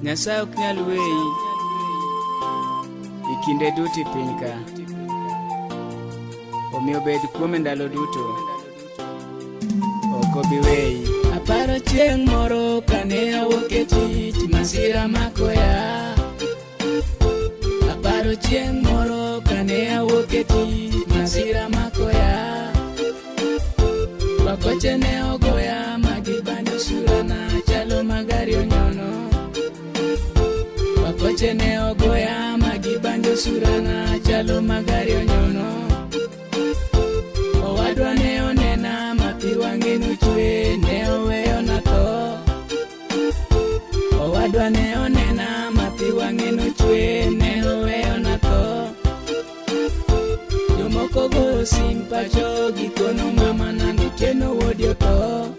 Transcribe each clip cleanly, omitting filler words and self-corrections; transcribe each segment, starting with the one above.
Nyasaye ok nyal weyi e kinde duto piny ka, omiyo bed kuome ndalo duto, ok obi weyi. Aparo chieng' moro kane awuok e tich, masira makoya. Aparo chieng' moro kane awuok e tich, masira makoya. Wakoche ne ogoya magibando surana, chalo magari onyono. Wakoche ne ogoya magibando surana, chalo magari onyono. Owadwa ne onena mapi wang'e nochwe, ne oweyo na tho. Owadwa ne onena mapi wang'e nochwe, ne oweyo na tho. Jomoko go sim pacho gikono mama nando tieno wodi otho.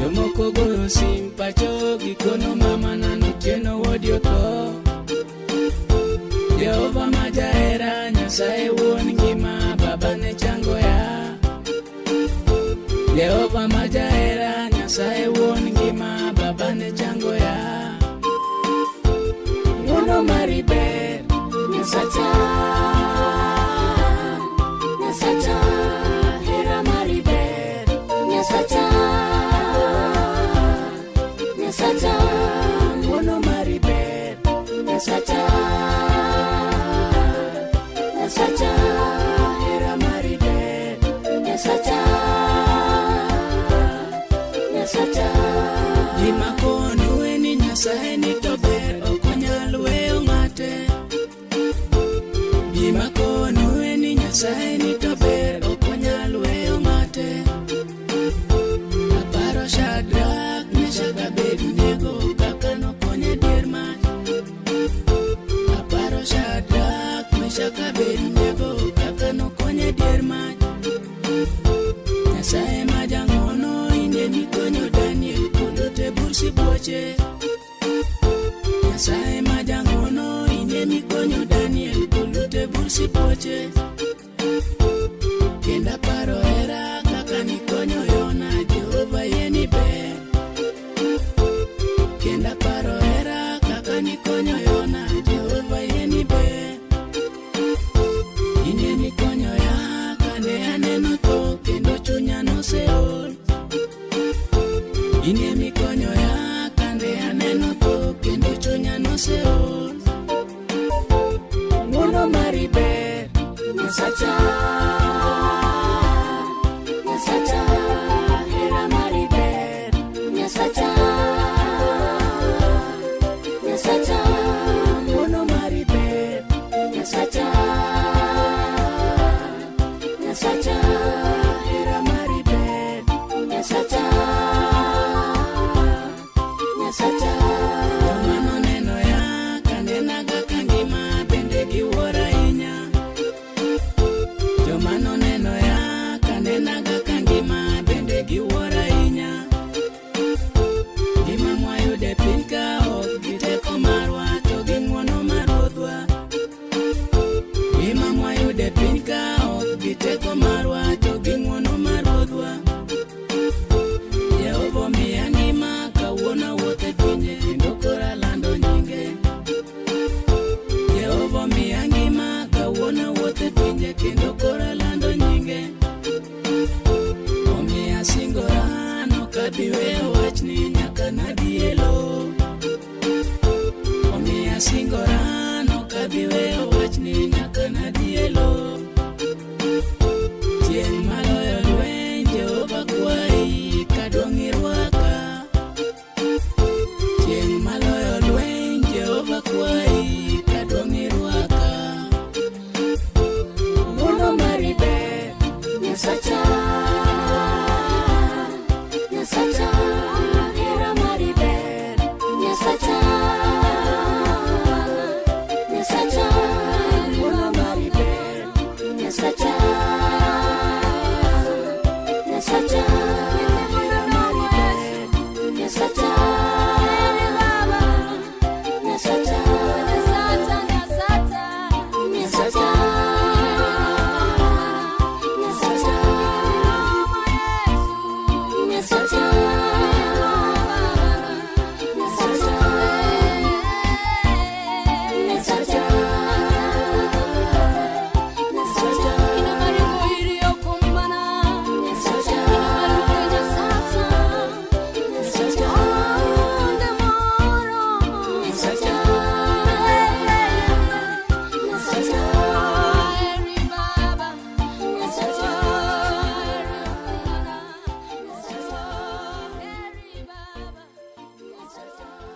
Jomoko go sim pacho gikono mama nando tieno wodi otho. Jehova majahera, Nyasaye wuon ngima, baba ne chango ya. Jehova majahera, Nyasaye wuon ngima, baba ne chango ya. Wuono mari ber, Nyasacha, Nyasacha, hera mari ber, Nyasacha, Nyasacha, wuono mari ber, Nyasacha, Nyasacha, hera mari ber, Nyasacha, Nyasacha. Gima kono ni Nyasaye ni to ber, ok onyal weyo ng'ate. Gima kono ni Nyasaye ni to ber, ok onyal weyo ng'ate. Aparo Shadrach, Meshach, Abednego kaka nokonyo e dier mach. Aparo Shadrach, Meshach, Abednego kaka nokonyo e dier mach. Nyasaye ma jang'wono, inde mikonyo Daniel kundo te bur sibuoche. Nyasaye ma jang'wono, inde mikonyo Daniel kundo te bur sibuoche. Kendo aparo hera kaka nikonyo Yona, Jehova yeni ber. Kendo aparo hera kaka nikonyo Yona, Jehova yeni ber. Ine nikonyo ya kane aneno tho kendo chunya noseol. Ine mikonyo ya kane aneno tho kendo chunya noseol. Wuono mari ber, Nyasacha, Nyasacha, hera mari ber, Nyasacha, Nyasacha, wuono mari ber, Nyasacha, Nyasacha, hera mari ber, Nyasacha, Nyasacha. Joma noneno ya kanenaga ka ngima bende giwuoro ahinya. Joma noneno ya kanenaga ka ngima bende giwuoro ahinya. Gima mwayudo e piny ka ok gi teko marwa to gi ng'wono mar Ruodhwa. Gima mwayudo e piny ka ok gi teko marwa to gi ng'wono mar Ruodhwa. Jehova omiya ngima kawuono awuotho e pinje kendo koro alando nyinge. Jehova omiya ngima kawuono awuotho e pinje kendo koro alando nyinge. Omiya singora nok abi weyo wachni nyaka nadhi e lowo. Omiya singora nok abi weyo wachni nyaka nadhi e lowo. Chieng' maloyo lweny Jehova kwayi kadwong' irwaka. Chieng' maloyo lweny Jehova kwayi kadwong' irwaka. Wuono mari ber, Nyasacha, Nyasacha, hera mari ber, Nyasacha, Nyasacha, wuono mari ber, Nyasacha, Nyasacha, hera mari ber, Nyasacha, Nyasacha, Nyasacha, Nyasacha, Nyasacha, Nyasacha. cha